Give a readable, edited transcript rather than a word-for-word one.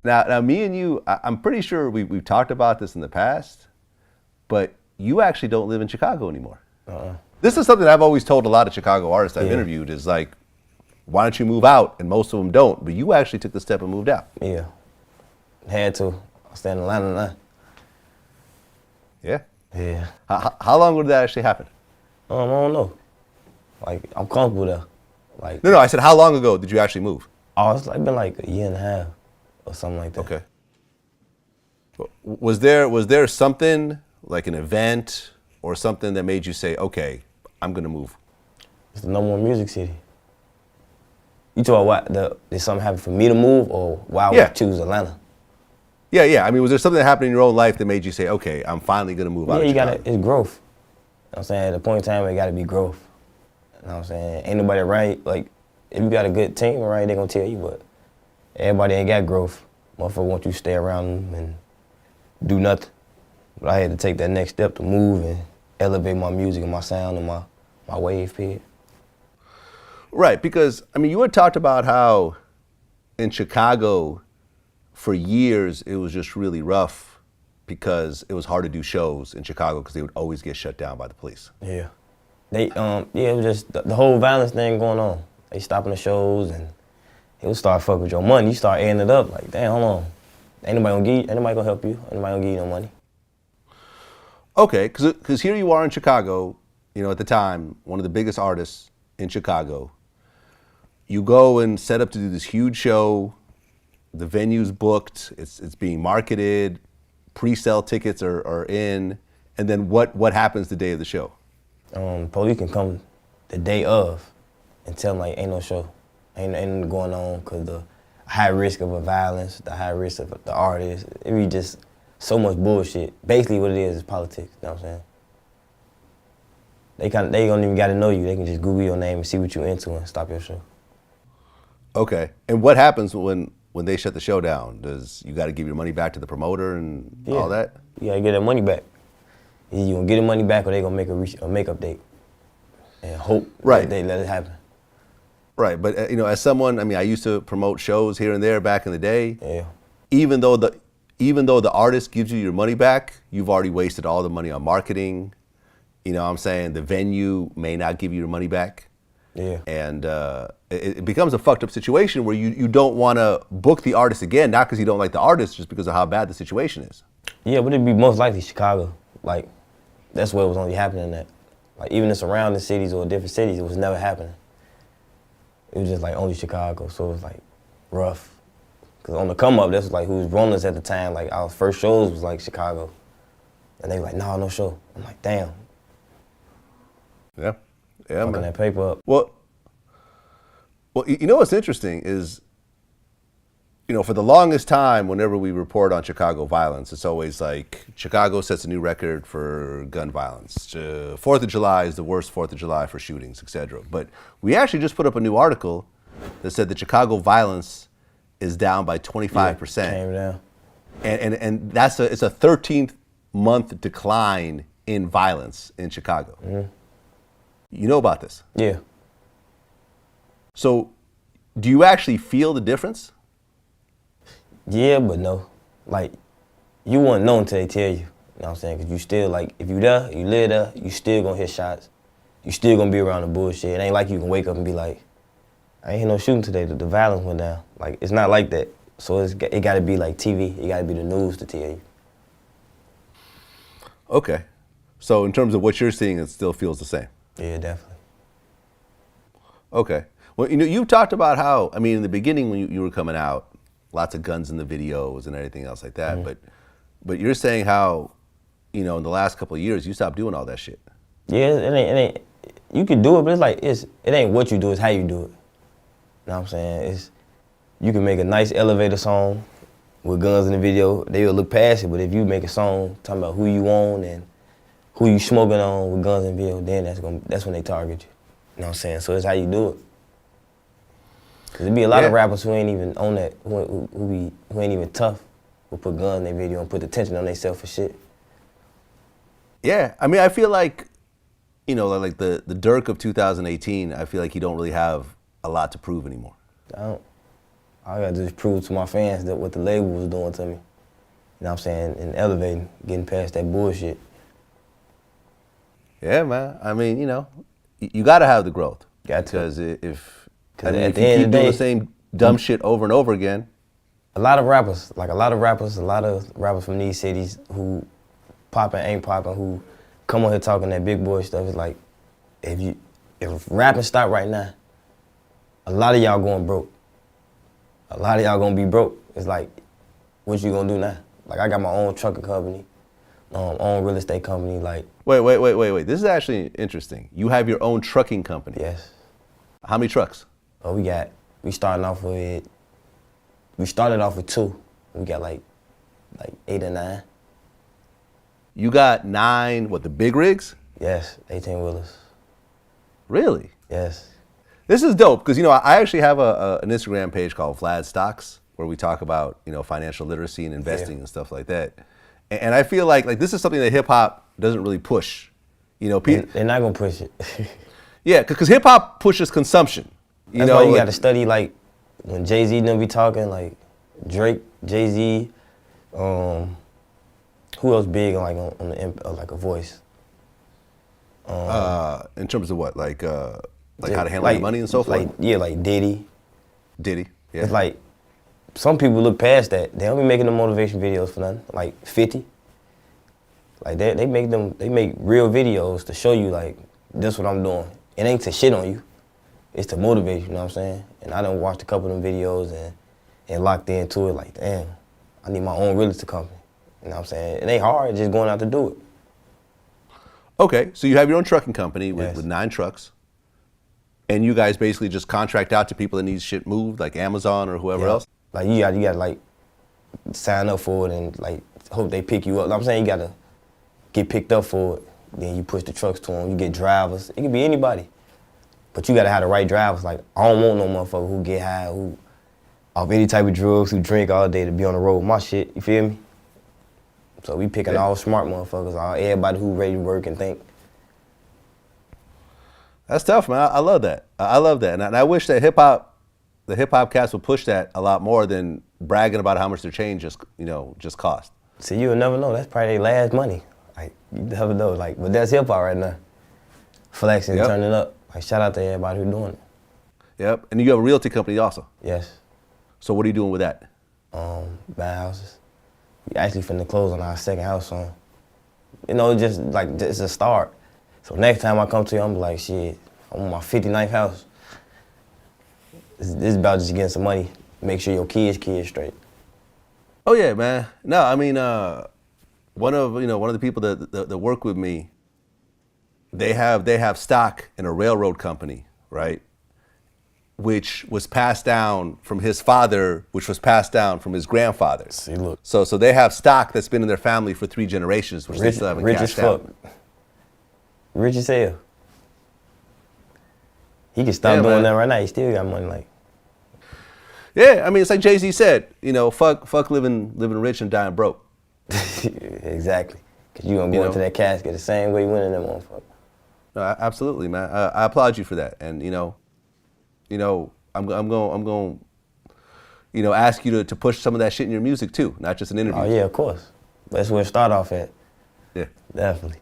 Now, me and you, I'm pretty sure we've talked about this in the past, but you actually don't live in Chicago anymore. This is something I've always told a lot of Chicago artists I've interviewed is like, why don't you move out? And most of them don't, but you actually took the step and moved out. Yeah, had to. I stay in Atlanta now. Yeah? Yeah. How long ago did that actually happen? I don't know. Like, I'm comfortable there. Like. No, I said, how long ago did you actually move? Oh, it's like been like a year and a half or something like that. Okay. Was there something, like an event or something that made you say, okay, I'm gonna move? It's the number one music city. You talk about did something happen for me to move or why I would choose Atlanta? Yeah. I mean, was there something that happened in your own life that made you say, okay, I'm finally gonna move out of Chicago? It's growth. You know what I'm saying? At the point in time, it gotta be growth. You know what I'm saying? Ain't nobody right. Like, if you got a good team, right, they gonna tell you, but everybody ain't got growth. Motherfucker want you to stay around them and do nothing. But I had to take that next step to move and elevate my music and my sound and my wave period. Right, because, I mean, you had talked about how in Chicago, for years, it was just really rough because it was hard to do shows in Chicago because they would always get shut down by the police. Yeah. It was just the whole violence thing going on. They stopping the shows and it would start fucking with your money. You start adding it up like, damn, hold on. Ain't nobody gonna help you. Ain't nobody gonna give you no money. Okay, because here you are in Chicago, you know, at the time, one of the biggest artists in Chicago. You go and set up to do this huge show. The venue's booked. It's being marketed. Pre-sale tickets are in. And then what happens the day of the show? Police can come the day of and tell them, like, ain't no show. Ain't nothing going on because the high risk of a violence, the high risk of the artist. It be just so much bullshit. Basically what it is politics, you know what I'm saying? They don't even gotta know you. They can just Google your name and see what you into and stop your show. Okay, and what happens when they shut the show down? You gotta give your money back to the promoter and all that? You gotta get that money back. Either you gonna get the money back or they gonna make a makeup date and hope that they let it happen. Right, but you know, as someone, I mean, I used to promote shows here and there back in the day. Yeah. Even though the artist gives you your money back, you've already wasted all the money on marketing. You know what I'm saying? The venue may not give you your money back. Yeah. And it becomes a fucked up situation where you don't want to book the artist again, not because you don't like the artist, just because of how bad the situation is. Yeah, but it'd be most likely Chicago. Like, that's where it was only happening at. Like, even the surrounding cities or different cities, it was never happening. It was just like only Chicago, so it was like rough. Cause on the come up, that's like who was running us at the time. Like our first shows was like Chicago, and they were like, "Nah, no show." I'm like, "Damn." Yeah, fucking man. That paper up. Well, you know what's interesting is, you know, for the longest time, whenever we report on Chicago violence, it's always like Chicago sets a new record for gun violence. 4th of July is the worst 4th of July for shootings, etc. But we actually just put up a new article that said that Chicago violence is down by 25%. Came down. And it's a 13th month decline in violence in Chicago. Mm-hmm. You know about this? Yeah. So, do you actually feel the difference? Yeah, but no. Like, you won't know until they tell you. You know what I'm saying? Because you still, like, if you there, you live there, you still gonna hit shots. You still gonna be around the bullshit. It ain't like you can wake up and be like, I ain't hear no shooting today, the violence went down. Like, it's not like that. So it gotta be like TV, it gotta be the news to tell you. Okay. So in terms of what you're seeing, it still feels the same? Yeah, definitely. Okay. Well, you know, you've talked about how, I mean, in the beginning when you were coming out, lots of guns in the videos and everything else like that, but you're saying how, you know, in the last couple of years, you stopped doing all that shit. Yeah, it ain't, you can do it, but it's like, it ain't what you do, it's how you do it. You know what I'm saying? You can make a nice elevator song with guns in the video, they will look past it, but if you make a song talking about who you own and who you smoking on with guns in the video, then that's when they target you. You know what I'm saying? So it's how you do it. Cause there be a lot of rappers who ain't even on that, who ain't even tough, who put guns in their video and put the tension on themselves for shit. Yeah, I mean, I feel like, you know, like the Durk of 2018, I feel like he don't really have a lot to prove anymore. I I gotta just prove to my fans that what the label was doing to me. You know what I'm saying? And elevating, getting past that bullshit. Yeah, man. I mean, you know, you got to have the growth. Got to. Because if At you the end keep of the doing day, the same dumb shit over and over again. a lot of rappers from these cities who popping, ain't popping, who come on here talking that big boy stuff, it's like, if rapping stop right now, a lot of y'all going broke. A lot of y'all gonna be broke. It's like, what you gonna do now? Like, I got my own trucking company, own real estate company, like. Wait. This is actually interesting. You have your own trucking company. Yes. How many trucks? Oh, we started off with 2. We got like 8 or 9. You got 9, what, the big rigs? Yes, 18-wheelers. Really? Yes. This is dope because, you know, I actually have an Instagram page called Vlad Stocks where we talk about, you know, financial literacy and investing and stuff like that. And I feel like this is something that hip hop doesn't really push. You know, They're not gonna push it. Yeah, because hip hop pushes consumption. That's why you gotta study, like, when Jay-Z done be talking, like Drake, Jay-Z, who else big like on the like a voice? In terms of what, like how to handle your money and so forth. Like Diddy. Yeah. It's like some people look past that. They don't be making the motivation videos for nothing. Like 50. Like they make real videos to show you like this what I'm doing. It ain't to shit on you. It's to motivate you, you know what I'm saying? And I done watched a couple of them videos and locked into it like, damn, I need my own real estate company. You know what I'm saying? It ain't hard, just going out to do it. Okay, so you have your own trucking company with, Yes. with 9 trucks. And you guys basically just contract out to people that need shit moved, like Amazon or whoever else? Like you gotta like sign up for it and like hope they pick you up. You know what I'm saying? You gotta get picked up for it. Then you push the trucks to them. You get drivers. It can be anybody. But you gotta have the right drivers. Like, I don't want no motherfucker who get high, who off any type of drugs, who drink all day to be on the road with my shit. You feel me? So we picking all smart motherfuckers, everybody who ready to work and think. That's tough, man. I love that. I love that. And I wish that the hip hop cats would push that a lot more than bragging about how much their chain just cost. See, you'll never know. That's probably their last money. Like, you never know. Like, but that's hip hop right now. Flexing, turning up. Like, shout out to everybody who doing it. Yep. And you have a realty company also. Yes. So what are you doing with that? Buy houses. We actually finna close on our second house on. You know, just a start. So next time I come to you, I'm like, shit, I'm on my 59th house. This is about just getting some money. Make sure your kids straight. Oh yeah, man. No, I mean, one of the people that work with me, they have stock in a railroad company, right? Which was passed down from his father, which was passed down from his grandfather. See, look. So they have stock that's been in their family for 3 generations, which they still haven't cashed out. Rich as hell. He can stop doing that right now. He still got money. Like. Yeah, I mean, it's like Jay-Z said, you know, fuck living rich and dying broke. Exactly. Because you're going to go into that casket the same way you went in that motherfucker. No, absolutely, man. I applaud you for that. And, I'm going to ask you to push some of that shit in your music too, not just an interview. Oh, yeah, of course. That's where it start off at. Yeah. Definitely.